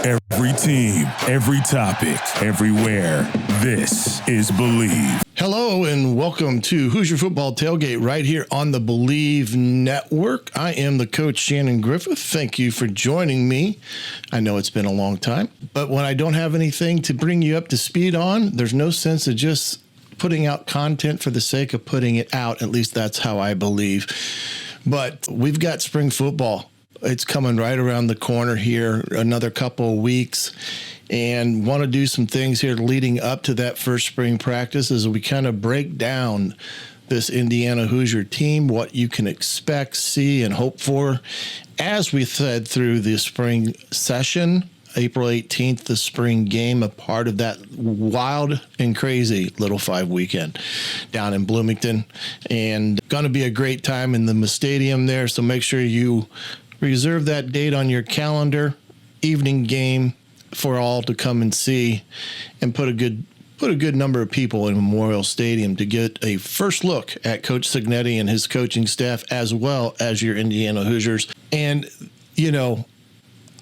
Every team, every topic, everywhere. This is Believe. Hello and welcome to Hoosier Football Tailgate right here on the Believe Network. I am the coach, Shannon Griffith. Thank you for joining me. I know it's been a long time, but when I don't have anything to bring you up to speed on, there's no sense of just putting out content for the sake of putting it out. At least that's how I believe. But we've got spring football. It's coming right around the corner here, another couple of weeks, and want to do some things here leading up to that first spring practice as we kind of break down this Indiana Hoosier team, what you can expect, see, and hope for as we head through the spring session. April 18th, the spring game, a part of that wild and crazy Little Five weekend down in Bloomington. And going to be a great time in the stadium there, so make sure you reserve that date on your calendar. Evening game for all to come and see, and put a good number of people in Memorial Stadium to get a first look at Coach Cignetti and his coaching staff, as well as your Indiana Hoosiers. And, you know,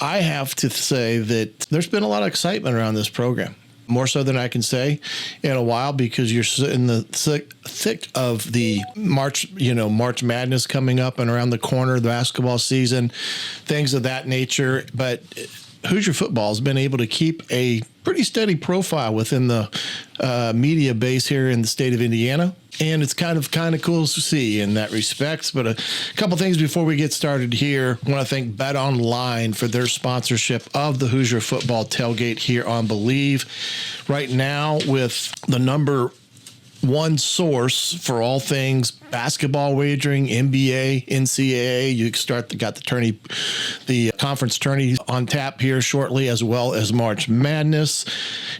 I have to say that there's been a lot of excitement around this program, more so than I can say in a while, because you're in the thick of the March Madness coming up and around the corner, the basketball season, things of that nature. But Hoosier football has been able to keep a pretty steady profile within the media base here in the state of Indiana. And it's kind of cool to see in that respect. But a couple things before we get started here. I want to thank Bet Online for their sponsorship of the Hoosier Football Tailgate here on Believe. Right now, with the number one source for all things basketball wagering, NBA, NCAA. You got the conference tourney on tap here shortly, as well as March Madness.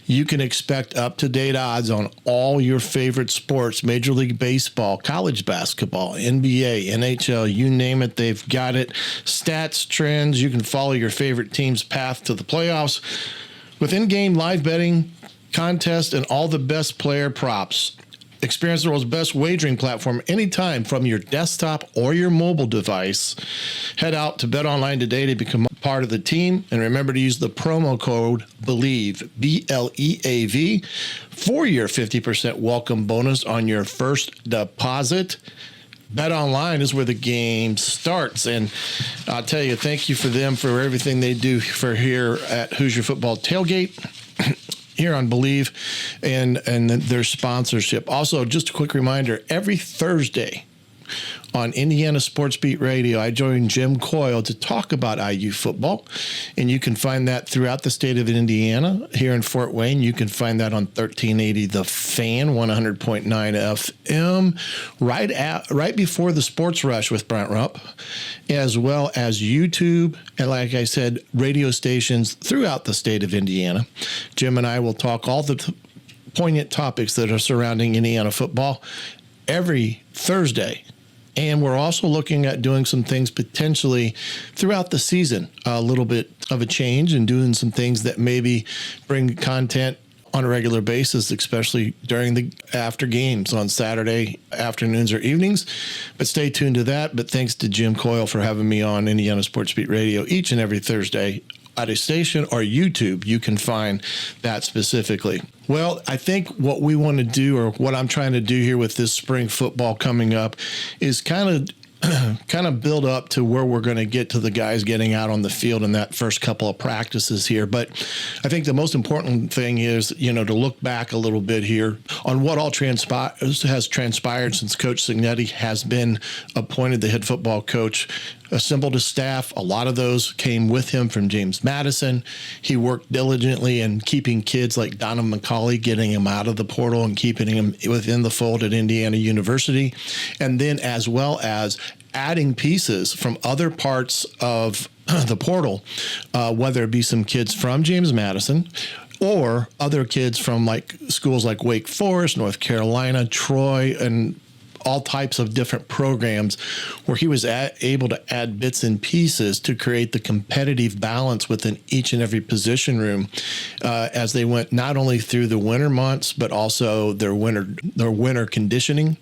You can expect up-to-date odds on all your favorite sports: Major League Baseball, college basketball, NBA, NHL, you name it, they've got it. Stats, trends, you can follow your favorite team's path to the playoffs with in-game live betting, contests, and all the best player props. Experience the world's best wagering platform anytime from your desktop or your mobile device. Head out to BetOnline today to become part of the team. And remember to use the promo code BELIEVE, BLEAV, for your 50% welcome bonus on your first deposit. BetOnline is where the game starts. And I'll tell you, thank you for them for everything they do for here at Hoosier Football Tailgate. Here on Believe and their sponsorship. Also, just a quick reminder, every Thursday on Indiana Sports Beat Radio, I join Jim Coyle to talk about IU football, and you can find that throughout the state of Indiana. Here in Fort Wayne, you can find that on 1380 The Fan, 100.9 FM, right before the Sports Rush with Brent Rump, as well as YouTube, and like I said, radio stations throughout the state of Indiana. Jim and I will talk all the poignant topics that are surrounding Indiana football every Thursday. And we're also looking at doing some things potentially throughout the season, a little bit of a change, and doing some things that maybe bring content on a regular basis, especially during the after games on Saturday afternoons or evenings. But stay tuned to that. But thanks to Jim Coyle for having me on Indiana Sports Beat Radio each and every Thursday at a station or YouTube. You can find that specifically. Well, I think what we want to do, or what I'm trying to do here with this spring football coming up, is kind of build up to where we're going to get to the guys getting out on the field in that first couple of practices here. But I think the most important thing is, to look back a little bit here on what all has transpired since Coach Cignetti has been appointed the head football coach. Assembled a staff. A lot of those came with him from James Madison. He worked diligently in keeping kids like Donovan McCauley, getting him out of the portal and keeping him within the fold at Indiana University. And then as well as adding pieces from other parts of the portal, whether it be some kids from James Madison or other kids from like schools like Wake Forest, North Carolina, Troy, and all types of different programs where he was able to add bits and pieces to create the competitive balance within each and every position room as they went not only through the winter months, but also their winter conditioning.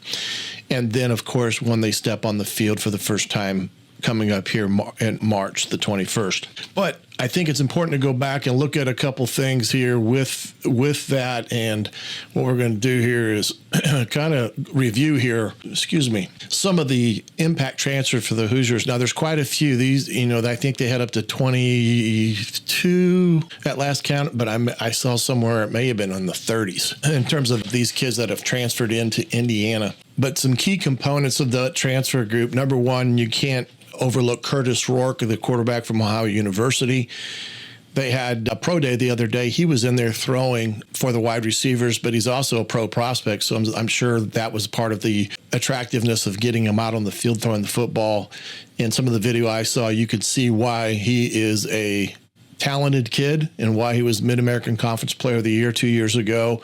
And then, of course, when they step on the field for the first time coming up here in March the 21st. But I think it's important to go back and look at a couple things here with that. And what we're going to do here is kind of review here, some of the impact transfer for the Hoosiers. Now, there's quite a few. These, I think they had up to 22 at last count, but I saw somewhere it may have been in the 30s in terms of these kids that have transferred into Indiana. But some key components of the transfer group. Number one, you can't overlook Curtis Rourke, the quarterback from Ohio University. They had a pro day the other day. He was in there throwing for the wide receivers, but he's also a pro prospect. So I'm sure that was part of the attractiveness of getting him out on the field throwing the football. In some of the video I saw, you could see why he is a talented kid and why he was Mid-American Conference Player of the Year 2 years ago.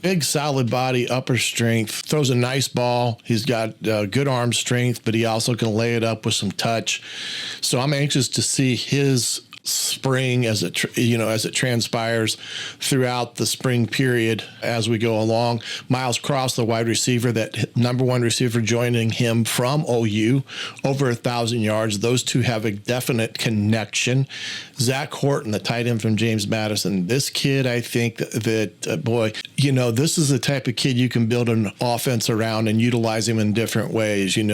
Big, solid body, upper strength, throws a nice ball. He's got good arm strength, but he also can lay it up with some touch. So I'm anxious to see his spring as it transpires throughout the spring period as we go along. Miles Cross, the wide receiver, that number one receiver joining him from OU, over 1,000 yards. Those two have a definite connection. Zach Horton, the tight end from James Madison. This kid, I think that this is the type of kid you can build an offense around and utilize him in different ways. You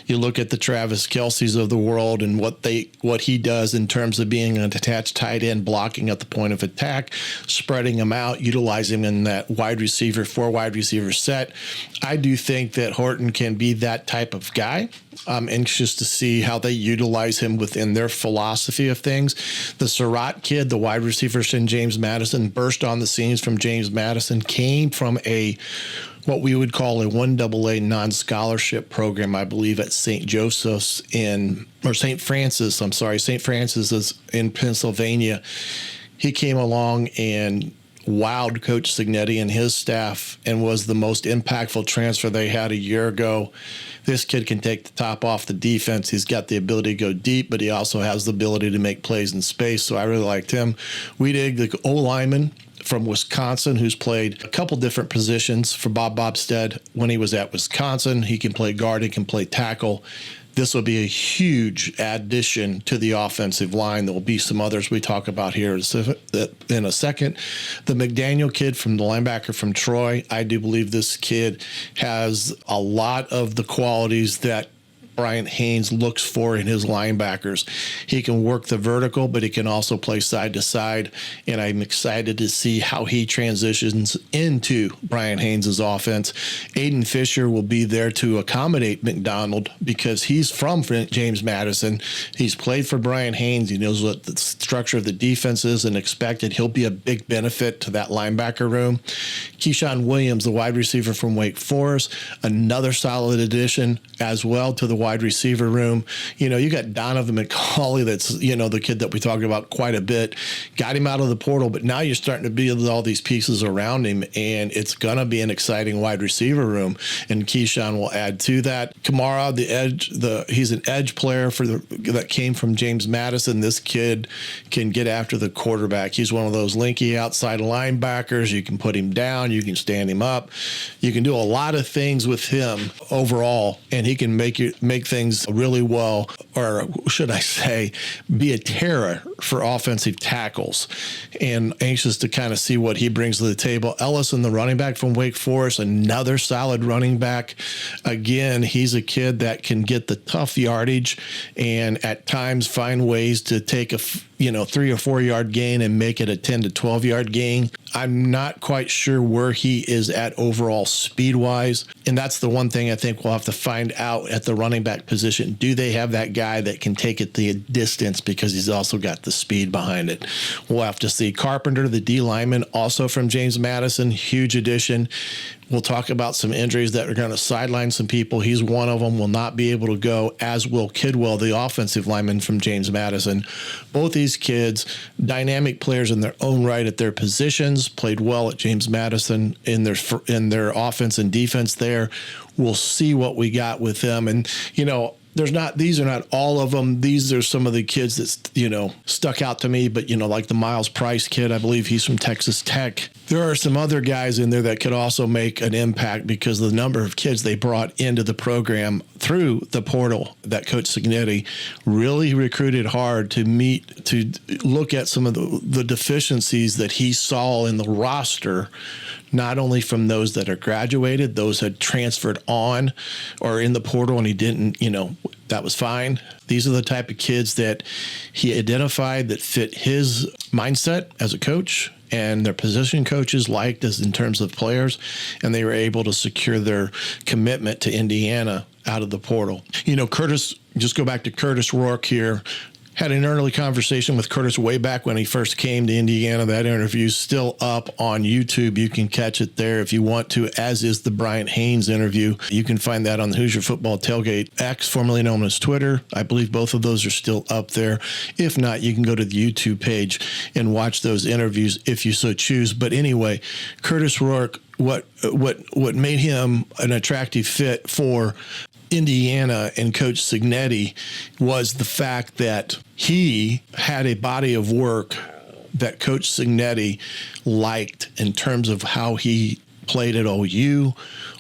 look at the Travis Kelce's of the world and what he does in terms of being an attached tight end, blocking at the point of attack, spreading him out, utilizing him in that four wide receiver set. I do think that Horton can be that type of guy. I'm anxious to see how they utilize him within their philosophy of things. The Surratt kid, the wide receiver from James Madison, burst on the scenes from James Madison, came from what we would call a 1AA non-scholarship program, I believe, at St. Francis is in Pennsylvania. He came along and wowed Coach Signetti and his staff and was the most impactful transfer they had a year ago. This kid can take the top off the defense. He's got the ability to go deep, but he also has the ability to make plays in space. So I really liked him. We dig the O-lineman from Wisconsin, who's played a couple different positions for Bob Bobstead when he was at Wisconsin. He can play guard, he can play tackle. This will be a huge addition to the offensive line. There will be some others we talk about here in a second. The McDaniel kid from the linebacker from Troy, I do believe this kid has a lot of the qualities that Brian Haynes looks for in his linebackers. He can work the vertical, but he can also play side to side, and I'm excited to see how he transitions into Brian Haynes' offense. Aiden Fisher will be there to accommodate McDonald because he's from James Madison. He's played for Brian Haynes. He knows what the structure of the defense is and expected. He'll be a big benefit to that linebacker room. Keyshawn Williams, the wide receiver from Wake Forest, another solid addition as well to the wide receiver room. You got Donovan McCauley, that's, the kid that we talk about quite a bit. Got him out of the portal, but now you're starting to build all these pieces around him, and it's going to be an exciting wide receiver room, and Keyshawn will add to that. Kamara, he's an edge player that came from James Madison. This kid can get after the quarterback. He's one of those linky outside linebackers. You can put him down, you can stand him up. You can do a lot of things with him overall, and he can make things really well, or should I say, be a terror for offensive tackles. And anxious to kind of see what he brings to the table. Ellison, the running back from Wake Forest, another solid running back. Again, he's a kid that can get the tough yardage and at times find ways to take a 3 or 4 yard gain and make it a 10 to 12 yard gain. I'm not quite sure where he is at overall speed wise. And that's the one thing I think we'll have to find out at the running back position. Do they have that guy that can take it the distance because he's also got the speed behind it? We'll have to see. Carpenter, the D lineman, also from James Madison, huge addition. We'll talk about some injuries that are going to sideline some people. He's one of them, will not be able to go, as will Kidwell, the offensive lineman from James Madison. Both these kids, dynamic players in their own right at their positions, played well at James Madison in their offense and defense there. We'll see what we got with them. And, these are not all of them. These are some of the kids that, stuck out to me. But, like the Miles Price kid, I believe he's from Texas Tech. There are some other guys in there that could also make an impact because of the number of kids they brought into the program through the portal that Coach Signetti really recruited hard to look at some of the deficiencies that he saw in the roster, not only from those that are graduated, those had transferred on or in the portal and he didn't, that was fine. These are the type of kids that he identified that fit his mindset as a coach and their position coaches liked as in terms of players, and they were able to secure their commitment to Indiana out of the portal. Curtis, just go back to Curtis Rourke here. Had an early conversation with Curtis way back when he first came to Indiana. That interview's still up on YouTube. You can catch it there if you want to, as is the Bryant Haynes interview. You can find that on the Hoosier Football Tailgate X, formerly known as Twitter. I believe both of those are still up there. If not, you can go to the YouTube page and watch those interviews if you so choose. But anyway, Curtis Rourke, what made him an attractive fit for Indiana and Coach Signetti was the fact that he had a body of work that Coach Signetti liked in terms of how he played at OU,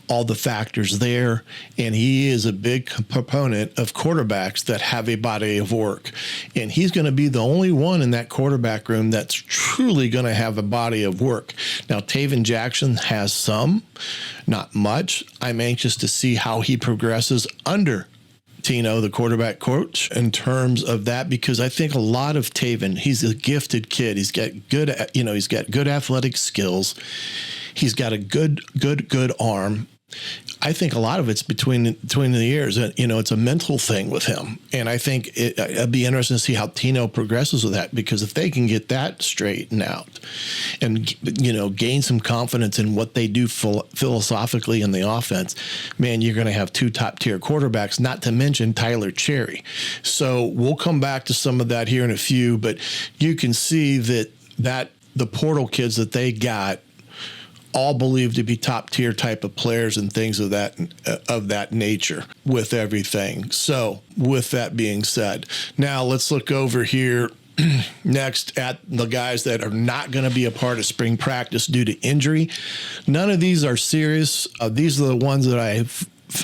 all the factors there, and he is a big proponent of quarterbacks that have a body of work. And he's going to be the only one in that quarterback room that's truly going to have a body of work. Now, Taven Jackson has some, not much. I'm anxious to see how he progresses under Tino, the quarterback coach, in terms of that, because I think a lot of Taven, he's a gifted kid. He's got he's got good athletic skills. He's got a good arm. I think a lot of it's between the ears. It's a mental thing with him. And I think it'd be interesting to see how Tino progresses with that, because if they can get that straightened out and, gain some confidence in what they do philosophically in the offense, man, you're going to have two top tier quarterbacks, not to mention Tyler Cherry. So we'll come back to some of that here in a few, but you can see that the portal kids that they got all believed to be top tier type of players and things of that nature with everything. So with that being said, now let's look over here next at the guys that are not going to be a part of spring practice due to injury. None of these are serious. These are the ones that I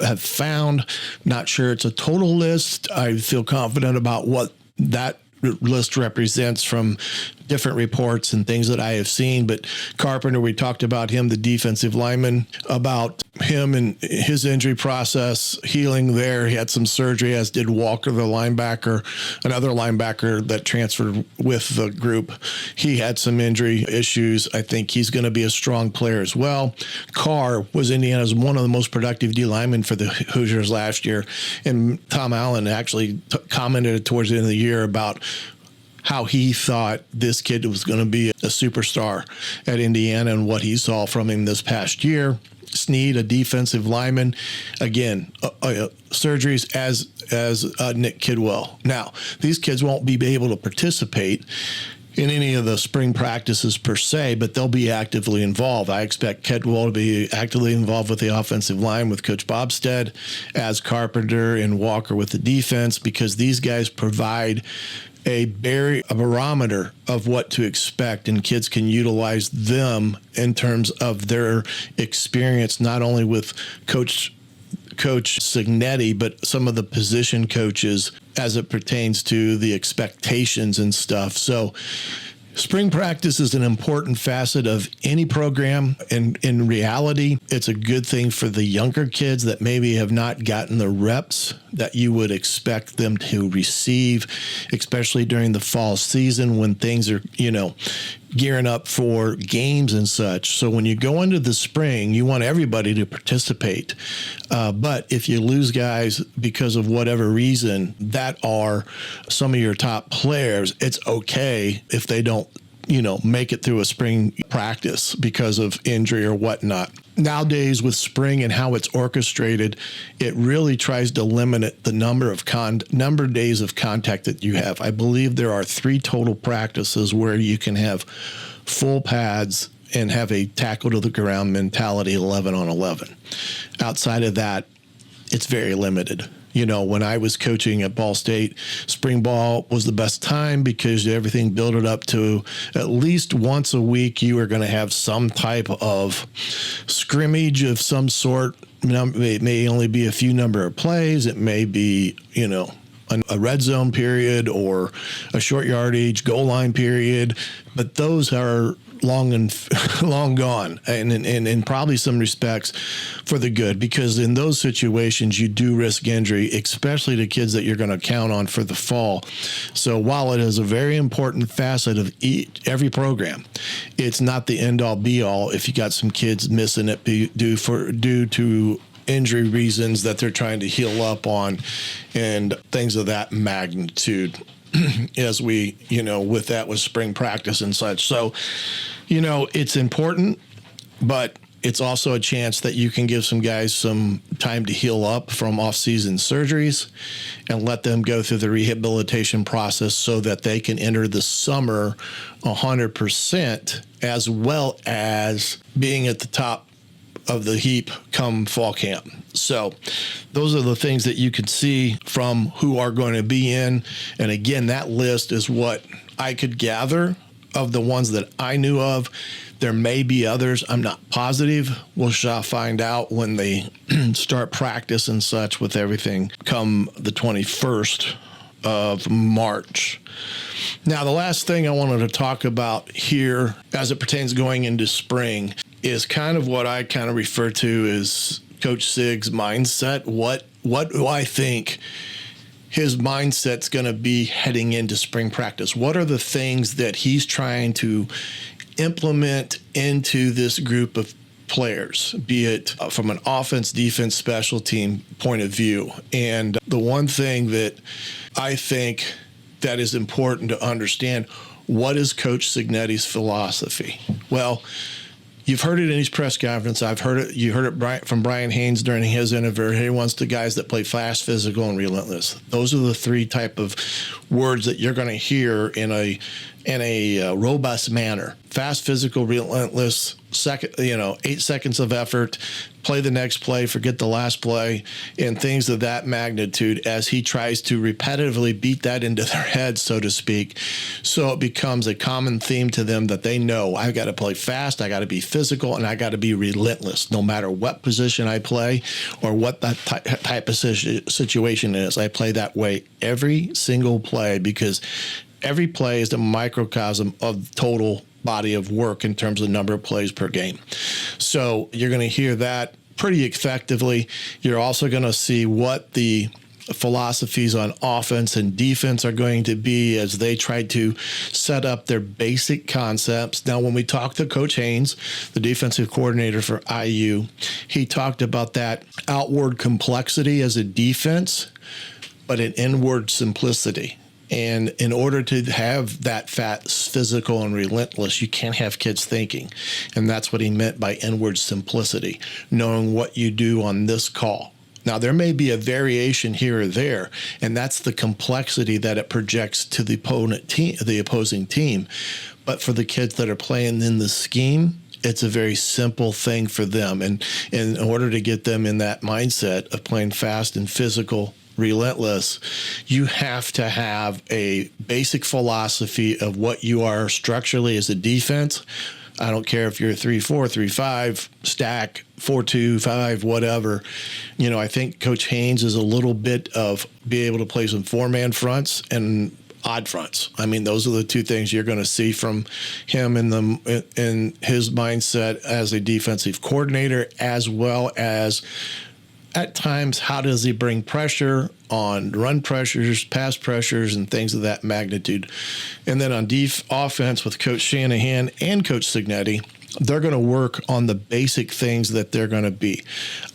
have found. Not sure it's a total list. I feel confident about what that list represents from different reports and things that I have seen. But Carpenter, we talked about him, the defensive lineman, about him and his injury process, healing there. He had some surgery, as did Walker, the linebacker, another linebacker that transferred with the group. He had some injury issues. I think he's going to be a strong player as well. Carr was Indiana's one of the most productive D linemen for the Hoosiers last year. And Tom Allen actually commented towards the end of the year about how he thought this kid was going to be a superstar at Indiana and what he saw from him this past year. Snead, a defensive lineman, again, surgeries as Nick Kidwell. Now, these kids won't be able to participate in any of the spring practices per se, but they'll be actively involved. I expect Kidwell to be actively involved with the offensive line with Coach Bobstead, as Carpenter and Walker with the defense, because these guys provide a barometer of what to expect, and kids can utilize them in terms of their experience, not only with Coach Signetti, but some of the position coaches as it pertains to the expectations and stuff. So spring practice is an important facet of any program, and in reality, it's a good thing for the younger kids that maybe have not gotten the reps that you would expect them to receive, especially during the fall season when things are, gearing up for games and such. So when you go into the spring, you want everybody to participate. But if you lose guys because of whatever reason that are some of your top players, it's okay if they don't, make it through a spring practice because of injury or whatnot. Nowadays with spring and how it's orchestrated, it really tries to limit the number of days of contact that you have. I believe there are 3 total practices where you can have full pads and have a tackle to the ground mentality 11 on 11. Outside of that, it's very limited. When I was coaching at Ball State, spring ball was the best time because everything built it up to at least once a week. You were going to have some type of scrimmage of some sort, It may only be a few number of plays. It may be, a red zone period or a short yardage goal line period, but those are long gone, and in probably some respects for the good, because in those situations you do risk injury, especially to kids that you're going to count on for the fall. So while it is a very important facet of every program, it's not the end all be all if you got some kids missing it due to injury reasons that they're trying to heal up on and things of that magnitude. As we, with spring practice and such. So, it's important, but it's also a chance that you can give some guys some time to heal up from off-season surgeries and let them go through the rehabilitation process so that they can enter the summer 100%, as well as being at the top of the heap come fall camp. So those are the things that you can see from who are going to be in. And again, that list is what I could gather of the ones that I knew of. There may be others. I'm not positive. We'll find out when they start practice and such with everything come the 21st of March. Now, the last thing I wanted to talk about here as it pertains going into spring is kind of what I kind of refer to as Coach Sig's mindset. What do I think his mindset's going to be heading into spring practice? What are the things that he's trying to implement into this group of players, be it from an offense, defense, special team point of view? And the one thing that I think that is important to understand, what is Coach Cignetti's philosophy? Well, you've heard it in his press conference. I've heard it. You heard it from Brian Haynes during his interview. He wants the guys that play fast, physical, and relentless. Those are the three type of words that you're going to hear in a robust manner. Fast, physical, relentless. 8 seconds of effort. Play the next play, forget the last play, and things of that magnitude as he tries to repetitively beat that into their heads, so to speak. So it becomes a common theme to them that they know, I've got to play fast, I got to be physical, and I got to be relentless no matter what position I play or what that type of situation is. I play that way every single play, because every play is a microcosm of the total body of work in terms of number of plays per game. So you're going to hear that pretty effectively. You're also going to see what the philosophies on offense and defense are going to be as they try to set up their basic concepts. Now, when we talked to Coach Haynes, the defensive coordinator for IU, he talked about that outward complexity as a defense, but an inward simplicity. And in order to have that fast, physical, and relentless, you can't have kids thinking. And that's what he meant by inward simplicity, knowing what you do on this call. Now, there may be a variation here or there, and that's the complexity that it projects to the opposing team. But for the kids that are playing in the scheme, it's a very simple thing for them. And in order to get them in that mindset of playing fast and physical, relentless, you have to have a basic philosophy of what you are structurally as a defense. I don't care if you're 3-4, 3-5, stack, 4-2, 5, whatever. I think Coach Haynes is a little bit of be able to play some four-man fronts and odd fronts. I mean, those are the two things you're going to see from him in his mindset as a defensive coordinator, as well as at times, how does he bring pressure on run pressures, pass pressures, and things of that magnitude? And then on offense with Coach Shanahan and Coach Cignetti, they're going to work on the basic things that they're going to be.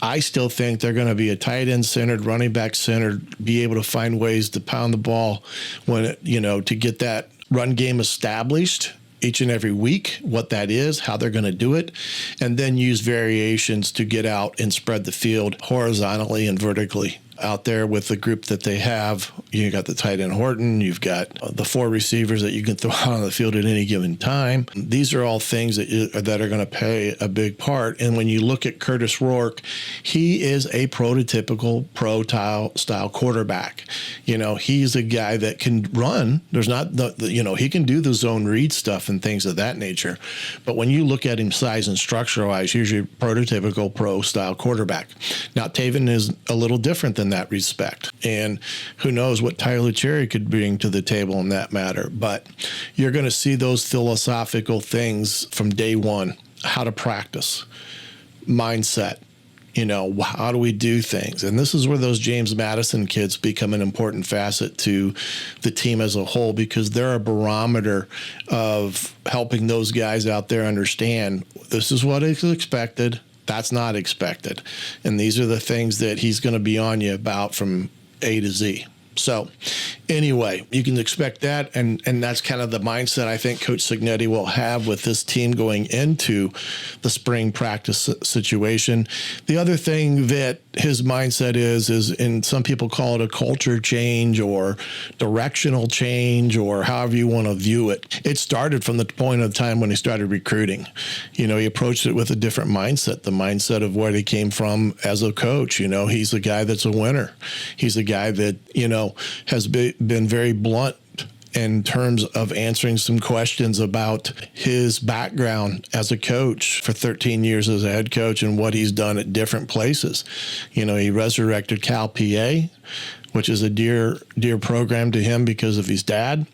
I still think they're going to be a tight end centered, running back centered, be able to find ways to pound the ball to get that run game established each and every week, what that is, how they're going to do it, and then use variations to get out and spread the field horizontally and vertically out there with the group that they have. You got the tight end Horton. You've got the 4 receivers that you can throw out on the field at any given time. These are all things that are going to play a big part. And when you look at Curtis Rourke, he is a prototypical pro-style quarterback. He's a guy that can run. There's not he can do the zone read stuff and things of that nature. But when you look at him size and structure-wise, he's your prototypical pro-style quarterback. Now, Taven is a little different than that respect. And who knows what Tyler Cherry could bring to the table in that matter. But you're going to see those philosophical things from day one. How to practice, mindset, how do we do things? And this is where those James Madison kids become an important facet to the team as a whole, because they're a barometer of helping those guys out there understand this is what is expected. That's not expected. And these are the things that he's going to be on you about from A to Z. So anyway, you can expect that. And that's kind of the mindset I think Coach Cignetti will have with this team going into the spring practice situation. The other thing that his mindset is, and some people call it a culture change or directional change or however you want to view it. It started from the point of time when he started recruiting. He approached it with a different mindset, the mindset of where he came from as a coach. He's a guy that's a winner. He's a guy that, has been very blunt in terms of answering some questions about his background as a coach for 13 years as a head coach and what he's done at different places. He resurrected Cal PA, which is a dear program to him because of his dad.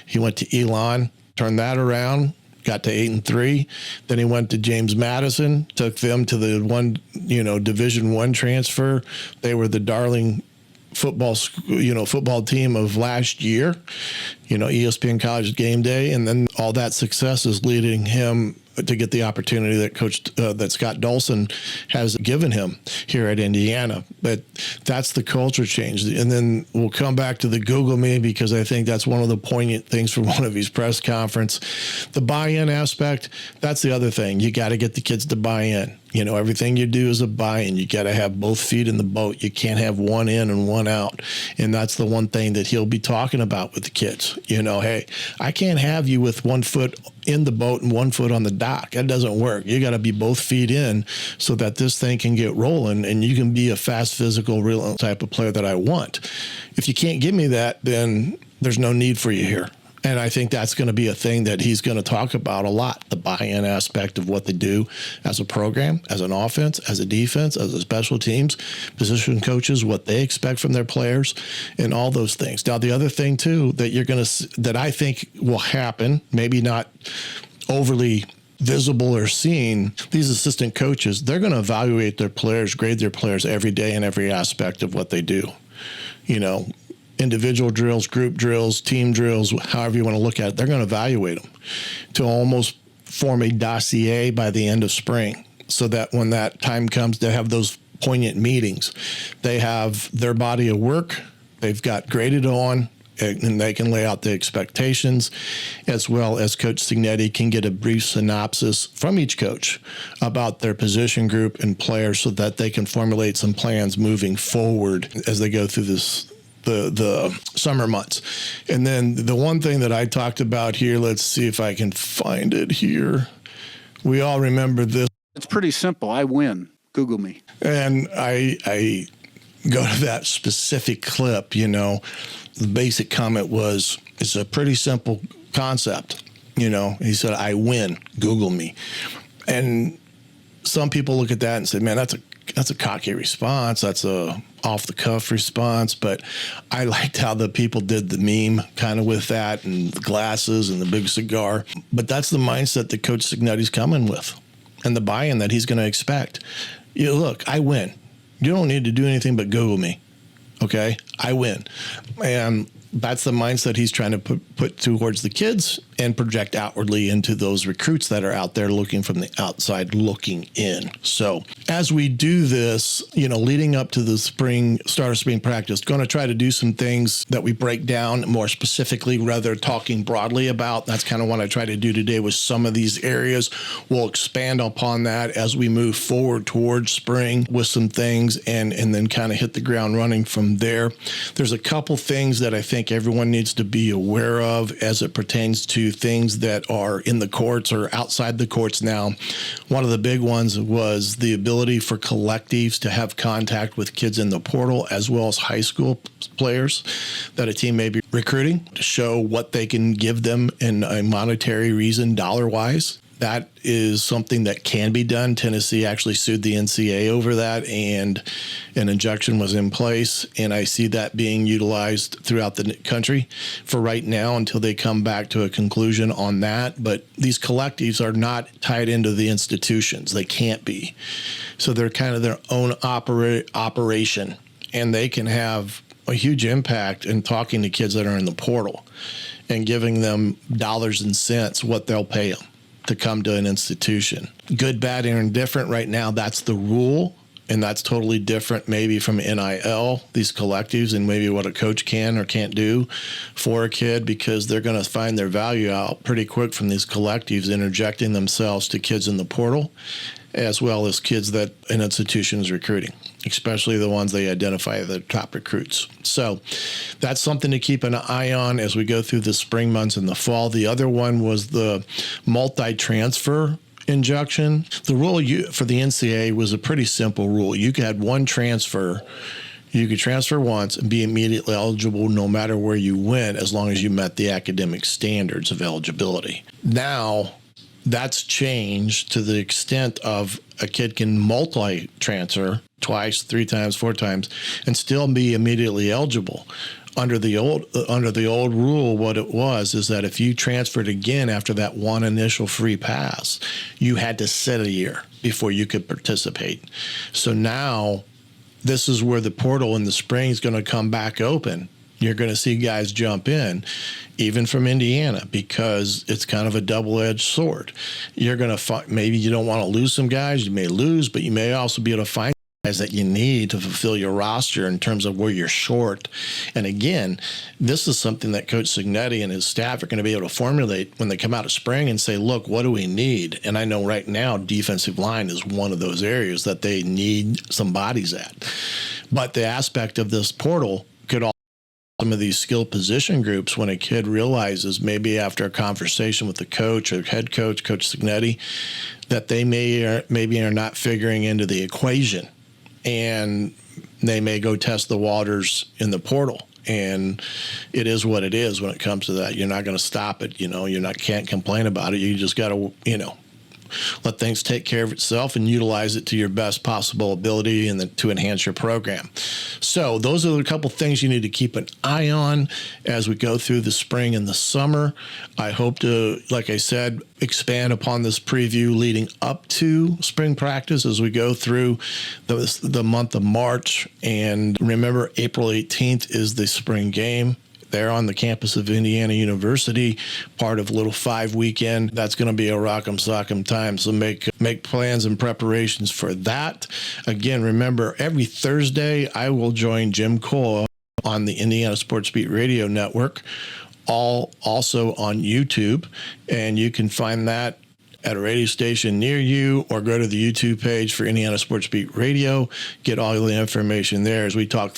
He went to Elon, turned that around, got to 8-3. Then he went to James Madison, took them to the Division I transfer. They were the darling football team of last year, ESPN College Game Day, and then all that success is leading him to get the opportunity that Scott Dawson has given him here at Indiana. But that's the culture change. And then we'll come back to the Google Me, because I think that's one of the poignant things from one of his press conference. The buy-in aspect, that's the other thing. You got to get the kids to buy in. Everything you do is a buy-in. You got to have both feet in the boat. You can't have one in and one out. And that's the one thing that he'll be talking about with the kids. Hey, I can't have you with 1 foot in the boat and 1 foot on the dock. That doesn't work. You got to be both feet in so that this thing can get rolling and you can be a fast, physical, real type of player that I want. If you can't give me that, then there's no need for you here. And I think that's going to be a thing that he's going to talk about a lot, the buy-in aspect of what they do as a program, as an offense, as a defense, as a special teams, position coaches, what they expect from their players, and all those things. Now, the other thing, too, that I think will happen, maybe not overly visible or seen, these assistant coaches, they're going to evaluate their players, grade their players every day in every aspect of what they do. Individual drills, group drills, team drills, however you want to look at it, they're going to evaluate them to almost form a dossier by the end of spring, so that when that time comes to have those poignant meetings, they have their body of work, they've got graded on, and they can lay out the expectations, as well as Coach Cignetti can get a brief synopsis from each coach about their position group and players, so that they can formulate some plans moving forward as they go through the summer months. And then the one thing that I talked about here, let's see if I can find it here. We all remember this. It's pretty simple. I win. Google me. And I go to that specific clip, the basic comment was, it's a pretty simple concept. He said, I win. Google me. And some people look at that and say, man, that's a cocky response. That's a off the cuff response. But I liked how the people did the meme kind of with that, and the glasses and the big cigar. But that's the mindset that Coach Cignetti's coming with, and the buy-in that he's going to expect. Look, I win. You don't need to do anything but Google me. Okay? I win. And that's the mindset he's trying to put towards the kids and project outwardly into those recruits that are out there looking from the outside looking in. So as we do this, leading up to the start of spring practice, going to try to do some things that we break down more specifically rather than talking broadly about. That's kind of what I try to do today with some of these areas. We'll expand upon that as we move forward towards spring with some things and then kind of hit the ground running from there. There's a couple things that I think everyone needs to be aware of as it pertains to things that are in the courts or outside the courts now. One of the big ones was the ability for collectives to have contact with kids in the portal as well as high school players that a team may be recruiting to show what they can give them in a monetary reason dollar-wise. That is something that can be done. Tennessee actually sued the NCAA over that, and an injunction was in place, and I see that being utilized throughout the country for right now until they come back to a conclusion on that. But these collectives are not tied into the institutions. They can't be. So they're kind of their own operation, and they can have a huge impact in talking to kids that are in the portal and giving them dollars and cents what they'll pay them to come to an institution. Good, bad, or indifferent right now, that's the rule, and that's totally different maybe from NIL, these collectives, and maybe what a coach can or can't do for a kid, because they're going to find their value out pretty quick from these collectives interjecting themselves to kids in the portal as well as kids that an institution is recruiting, especially the ones they identify as the top recruits. So that's something to keep an eye on as we go through the spring months and the fall. The other one was the multi-transfer injunction. The rule for the NCAA was a pretty simple rule. You had one transfer. You could transfer once and be immediately eligible no matter where you went, as long as you met the academic standards of eligibility. Now, that's changed to the extent of a kid can multi-transfer twice, 3 times, 4 times, and still be immediately eligible. Under the old rule, what it was is that if you transferred again after that one initial free pass, you had to sit a year before you could participate. So now this is where the portal in the spring is going to come back open. You're going to see guys jump in, even from Indiana, because it's kind of a double-edged sword. You're going to maybe you don't want to lose some guys. You may lose, but you may also be able to find guys that you need to fulfill your roster in terms of where you're short. And again, this is something that Coach Signetti and his staff are going to be able to formulate when they come out of spring and say, look, what do we need? And I know right now defensive line is one of those areas that they need some bodies at. But the aspect of this portal could also some of these skill position groups, when a kid realizes maybe after a conversation with the coach or head coach, Coach Signetti, that they maybe are not figuring into the equation, and they may go test the waters in the portal. And it is what it is when it comes to that. You're not going to stop it. Can't complain about it. You just got to, let things take care of itself and utilize it to your best possible ability and to enhance your program. So those are a couple things you need to keep an eye on as we go through the spring and the summer. I hope to, like I said, expand upon this preview leading up to spring practice as we go through the month of March. And remember, April 18th is the spring game. They're on the campus of Indiana University, part of Little 5 weekend. That's going to be a rock'em sock'em time, so make plans and preparations for that. Again, remember, every Thursday I will join Jim Cole on the Indiana Sports Beat Radio Network, also on YouTube, and you can find that at a radio station near you, or go to the YouTube page for Indiana Sports Beat Radio. Get all the information there as we talk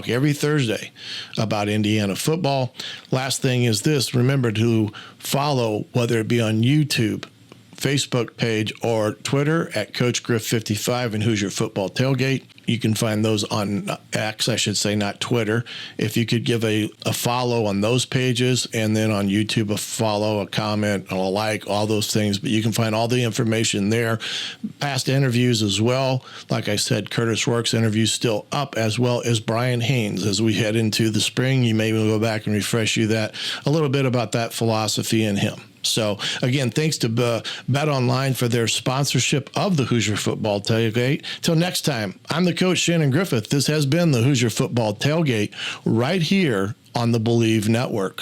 every Thursday about Indiana football. Last thing is this: remember to follow, whether it be on YouTube, Facebook page, or Twitter at Coach Griff 55 and Hoosier Football Tailgate. You can find those on X, I should say, not Twitter. If you could give a follow on those pages, and then on YouTube a follow, a comment, a like, all those things. But you can find all the information there. Past interviews as well. Like I said, Curtis Rourke's interview still up, as well as Brian Haynes. As we head into the spring, you may go back and refresh you a little bit about that philosophy in him. So, again, thanks to Bet Online for their sponsorship of the Hoosier Football Tailgate. Till next time, I'm the coach, Shannon Griffith. This has been the Hoosier Football Tailgate right here on the Believe Network.